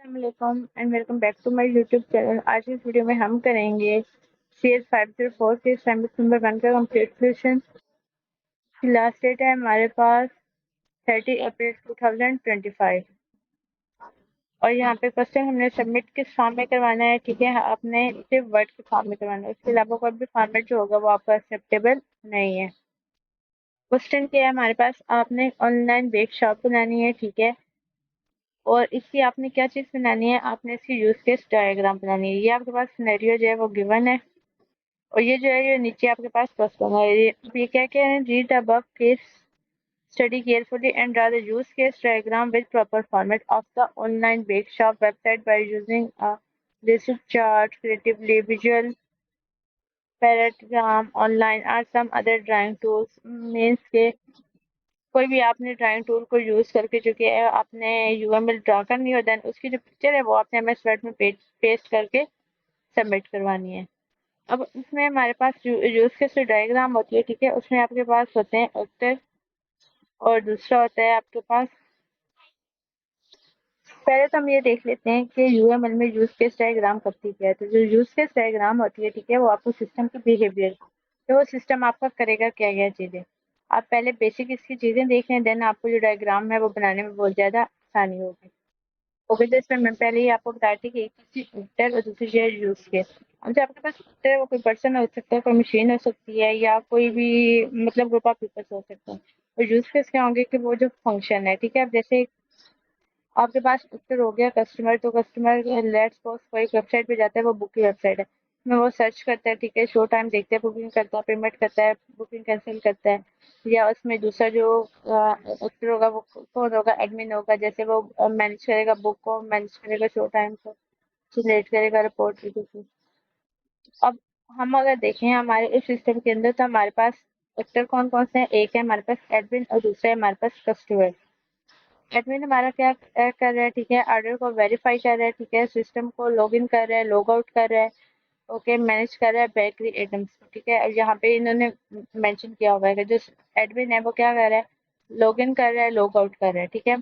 अस्सलाम and welcome back to my YouTube channel. आज की इस वीडियो में हम करेंगे CS504 के असाइनमेंट नंबर 1 का कंप्लीट सोल्यूशन। लास्ट डेट है हमारे पास 30 अप्रैल 2025 और यहाँ पे क्वेश्चन हमने सबमिट किस फॉर्म में करवाना है। ठीक है, आपने सिर्फ वर्ड के फॉर्म में करवाना है, उसके अलावा कोई भी फॉर्मेट जो होगा वो आपका एक्सेप्टेबल नहीं है। क्वेश्चन क्या है हमारे पास, आपने ऑनलाइन बेक शॉप बनानी है। ठीक है, और इसकी आपने क्या चीज़ बनानी है, आपने इसकी यूज केस डायग्राम बनानी है। ये आपके पास सिनेरियो जो है वो गिवन है और ये जो है ये नीचे आपके पास क्वेश्चन है। ये क्या कह रहे हैं, read the above case study carefully and draw the use case diagram with proper format of the online bake shop website by using a Lucidchart creatively Visual Paradigm Online or some other drawing tools. Means के कोई भी आपने drawing tool को use करके जो कि आपने UML draw करनी हो, देन उसकी जो पिक्चर है वो आपने एमएस वर्ड में पेस्ट करके सबमिट करवानी है। अब इसमें हमारे पास यूज केस डायग्राम होती है। ठीक है, उसमें आपके पास होते हैं एक्टर और दूसरा होता है आपके पास, पहले तो हम ये देख लेते हैं कि यूएमएल में यूज केस डायग्राम करती क्या है। तो जो यूज केस डायग्राम होती है, ठीक है, वो आपको सिस्टम के बिहेवियर, तो वो सिस्टम आपका करेगा क्या क्या चीजें। आप पहले बेसिक इसकी चीजें देख लें, देन आपको जो डायग्राम है वो बनाने में बहुत ज्यादा आसानी होगी। ओके, तो इसमें मैं पहले ही आपको बता थी कि एक चीज एक्टर और दूसरी चीज है यूज केस। अब जो आपके पास एक्टर है वो कोई पर्सन हो सकता है, कोई मशीन हो सकती है, या कोई भी मतलब ग्रुप ऑफ पीपल्स हो सकता है। और यूज केस क्या होंगे कि वो जो फंक्शन है। ठीक है, अब जैसे आपके पास एक्टर हो गया कस्टमर, तो कस्टमर लेट्स सपोज कोई वेबसाइट पे जाता है, वो बुक की वेबसाइट है, में वो सर्च करता है। ठीक है, शो टाइम देखता है, बुकिंग करता है, पेमेंट करता है, बुकिंग कैंसिल करता है। या उसमें दूसरा जो एक्टर होगा वो कौन होगा, एडमिन होगा, जैसे वो मैनेज करेगा बुक को, मैनेज करेगा शो टाइम को, जनरेट करेगा रिपोर्ट। अब हम अगर देखें हमारे इस सिस्टम के अंदर, तो हमारे पास एक्टर कौन कौन से हैं, एक है हमारे पास एडमिन और दूसरा है हमारे पास कस्टमर। एडमिन हमारा क्या कर रहा है, ठीक है, ऑर्डर को वेरीफाई कर रहा है, ठीक है, सिस्टम को लॉग इन कर रहा है, लॉग आउट कर रहा है, ओके, मैनेज कर रहा है बेकरी आइटम्स को। ठीक है, अब यहाँ पे इन्होंने मेंशन किया हुआ है कि जो एडमिन है वो क्या कर रहा है, लॉग इन कर रहा है, लॉग आउट कर रहा है। ठीक है,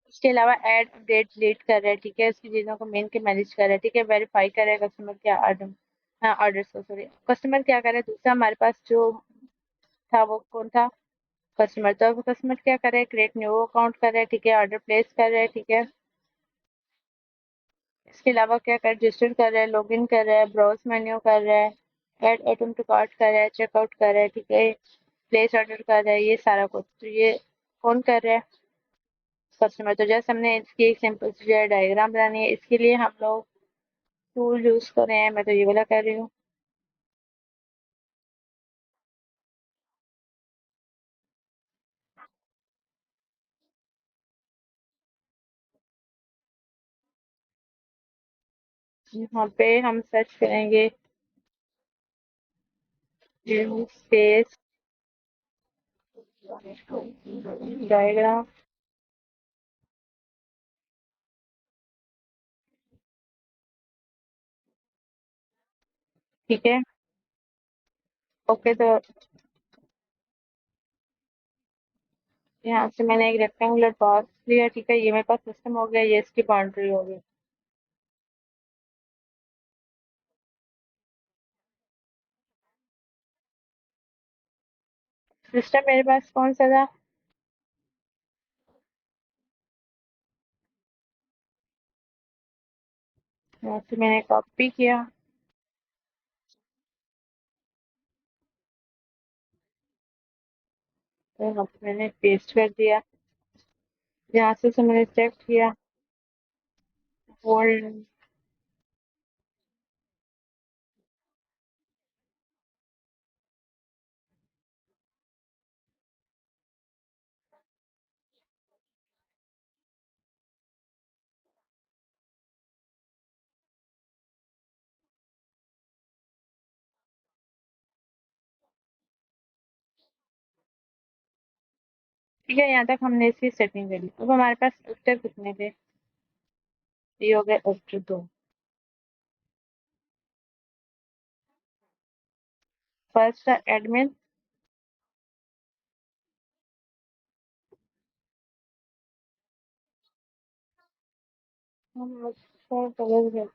इसके अलावा ऐड अपडेट डिलीट कर रहा है। ठीक है, इसकी चीज़ों को मेन के मैनेज कर रहा है। ठीक है, वेरीफाई कर रहा है कस्टमर के आर्डर, हाँ ऑर्डर्स को, सॉरी, कस्टमर क्या कर रहा है, दूसरा हमारे पास जो था वो कौन था, कस्टमर। तो अब कस्टमर क्या कर रहा है, क्रिएट न्यू अकाउंट कर रहा है। ठीक है, ऑर्डर प्लेस कर रहा है। ठीक है, इसके अलावा क्या कर, रजिस्टर कर रहा है, लॉगिन कर रहा है, ब्राउज मेन्यू कर रहा है, ऐड आइटम टू कार्ट कर रहा है, चेकआउट कर रहा है। ठीक है, प्लेस ऑर्डर कर रहा है, ये सारा कुछ तो ये कौन कर रहा है, कस्टमर। तो जैसे हमने इसकी एक सिंपल सी जो है डायग्राम बनानी है, इसके लिए हम लोग टूल यूज कर रहे हैं, मैं तो ये वाला कर रही हूँ। यहाँ पे हम सर्च करेंगे स्पेस डायग्राम। ठीक है, ओके, तो यहाँ से मैंने एक रेक्टेंगुलर बॉक्स लिया। ठीक है, ये मेरे पास सिस्टम हो गया, ये इसकी बाउंड्री हो गई। सिस्टम मेरे पास कौन सा था, यहाँ से मैंने कॉपी किया, तो यहाँ पे मैंने पेस्ट कर दिया, यहाँ से मैंने सेलेक्ट किया फोल्ड। ठीक है, यहाँ तक हमने इसकी सेटिंग कर ली। अब हमारे पास एक्टर कितने थे, ये हो गए एक्टर दो। फर्स्ट था एडमिन, हम अच्छा कलर है।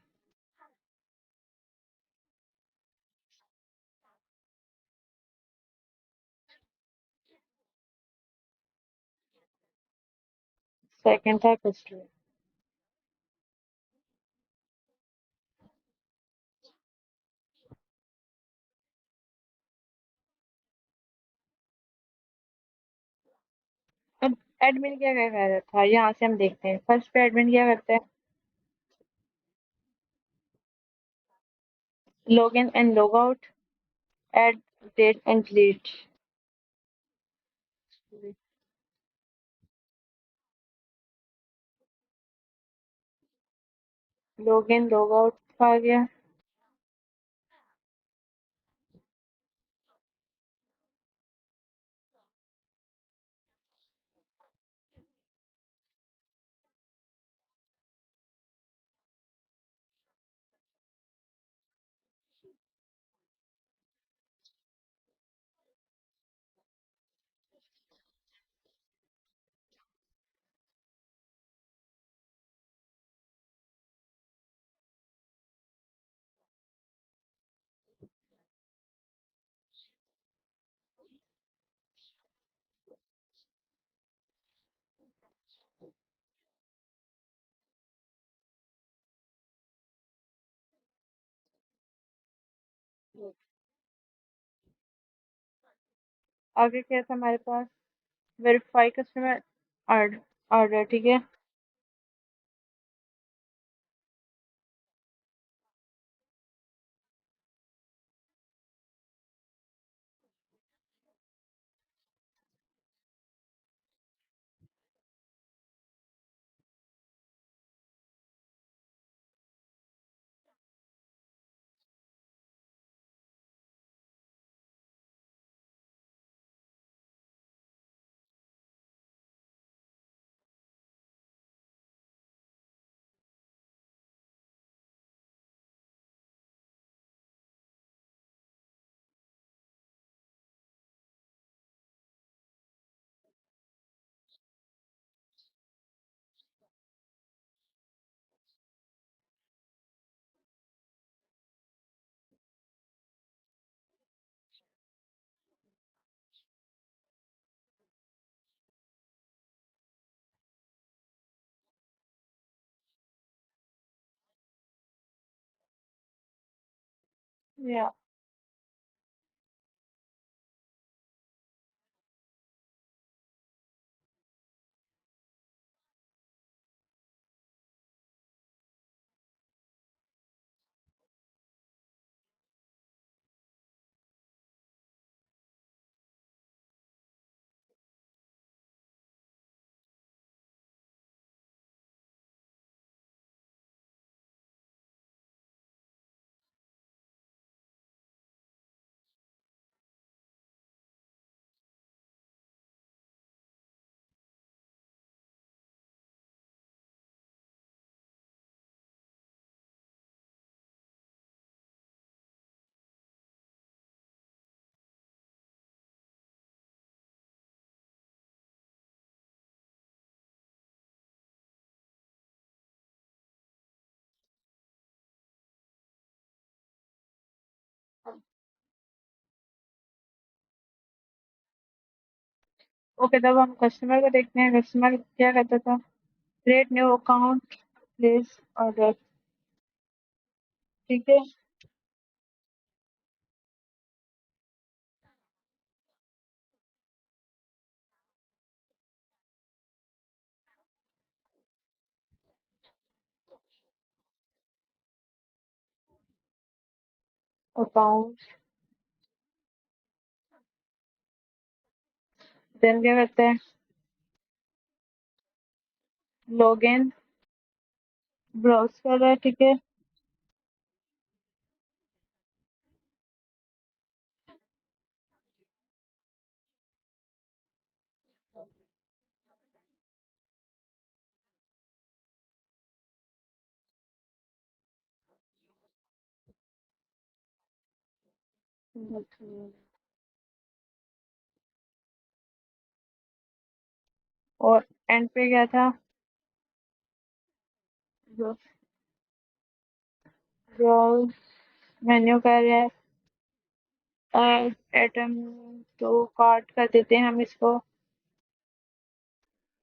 सेकंड था पिस्टल। अब एडमिन क्या क्या कर रहा था, यहाँ से हम देखते हैं। फर्स्ट पे एडमिन क्या करता है, log in and log out, add date and delete. Log in log out आ गया। आगे क्या था हमारे पास, वेरीफाई कस्टमर ऑर्डर, ठीक है। या ओके, तब हम कस्टमर को देखते हैं। कस्टमर क्या करता था, create new account, place order, ठीक है। अकाउंट, देन क्या करते हैं, लॉग इन, ब्राउज कर रहा है, ठीक है। और एंड पे क्या था, ब्राउज मेन्यू कर रहे हैं। एटम तो कार्ट कर देते हैं हम इसको।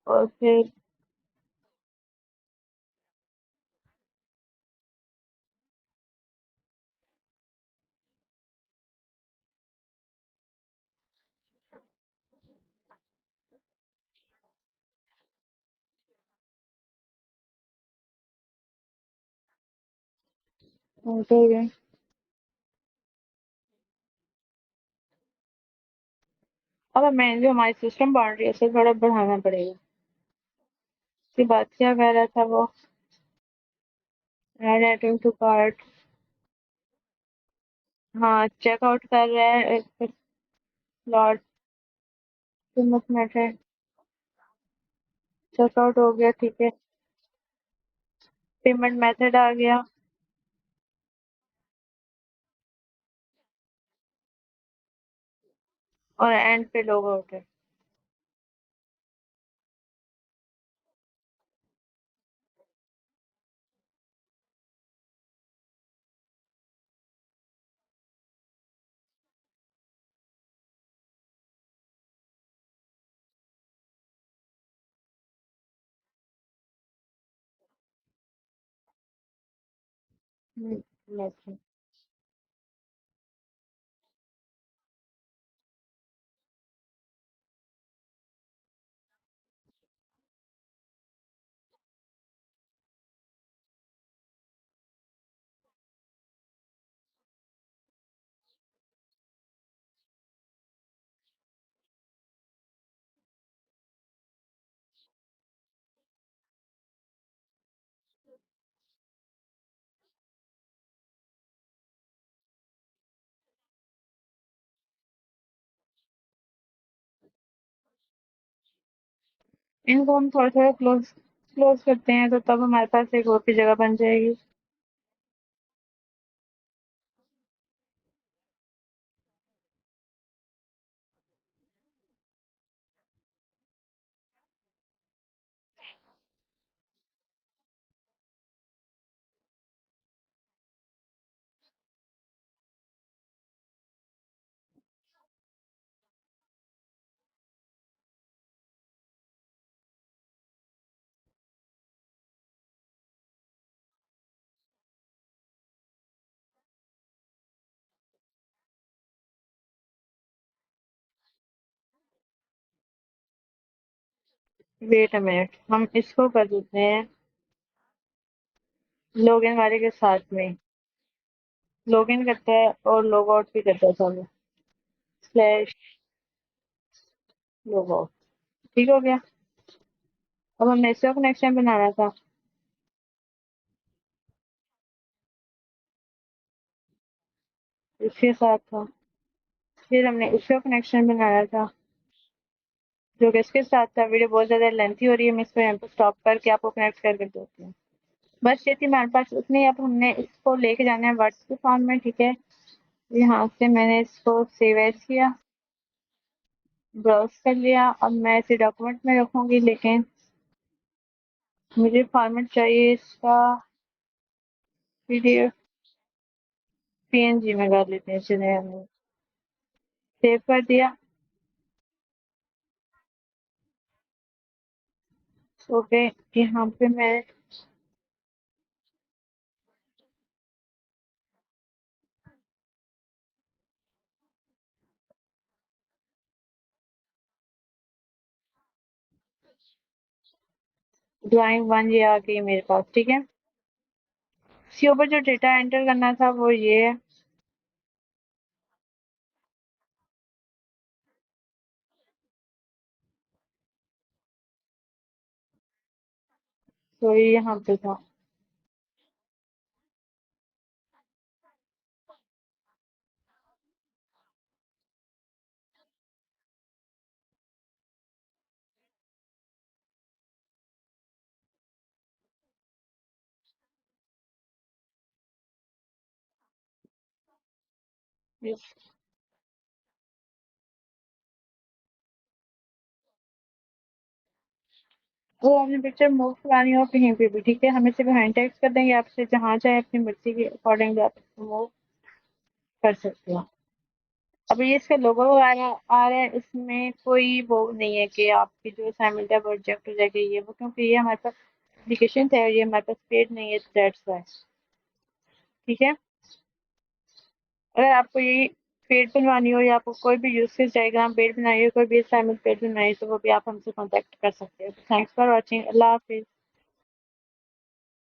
और फिर हो गया। अब हमें जो हमारी सिस्टम बाउंड्री है उसे थोड़ा बढ़ाना पड़ेगा। उसके बाद क्या कह रहा था वो? Add item to cart. हाँ, चेकआउट कर रहा है। Slot matter. चेकआउट हो गया, ठीक है। पेमेंट मेथड आ गया। और एंड पे लॉग आउट है। method। इनको हम थोड़ा थोड़ा क्लोज क्लोज करते हैं तो तब हमारे पास एक और की जगह बन जाएगी। वेट अ मिनट, हम इसको कर देते हैं लॉगिन वाले के साथ में। लॉगिन करता है और लॉग आउट भी करता है सब। Slash log out. ठीक हो गया। अब हमने इसका कनेक्शन बनाना था। इसके साथ था। फिर हमने इसका कनेक्शन बनाना था जो कि इसके साथ था। वीडियो बहुत ज्यादा लेंथी हो रही है, मैं इसको यहाँ पे स्टॉप करके आपको कनेक्ट करके देती हूँ। बस ये थी हमारे पास उतनी। अब हमने इसको लेके जाना है वर्ड्स के फॉर्म में, ठीक है। यहाँ से मैंने इसको सेव एज किया, ब्राउज कर लिया। अब मैं इसे डॉक्यूमेंट में रखूंगी, लेकिन मुझे फॉर्मेट चाहिए इसका पीडीएफ पीएनजी में कर लेते हैं। चलिए हमने सेव कर दिया। ओके, यहाँ पे मैं ड्राइंग वन ये आ गई मेरे पास, ठीक है। इसके ऊपर जो डेटा एंटर करना था वो ये है। तो ये यहाँ पे था। वो आपने पिक्चर मूव करानी हो कहीं पे भी, ठीक है, हमें सिर्फ हैंड टैग्स कर देंगे, आपसे जहाँ चाहे अपनी मर्जी के अकॉर्डिंग आप मूव कर सकते हो। अभी ये इसका लोगो आ रहा है, इसमें कोई वो नहीं है कि आपकी जो असाइनमेंट है वो रिजेक्ट हो जाएगी ये वो, क्योंकि ये हमारे पास एप्लीकेशन है और ये हमारे पास पेड नहीं है, दैट्स व्हाई। ठीक है, अगर आपको यही पेड बनवानी हो या आपको कोई भी यूज केस डायग्राम पेड बनाई हो, कोई भी असाइनमेंट पेड बनवाई हो, तो वो भी आप हमसे कॉन्टेक्ट कर सकते हो। Thanks for watching. Allah Hafiz.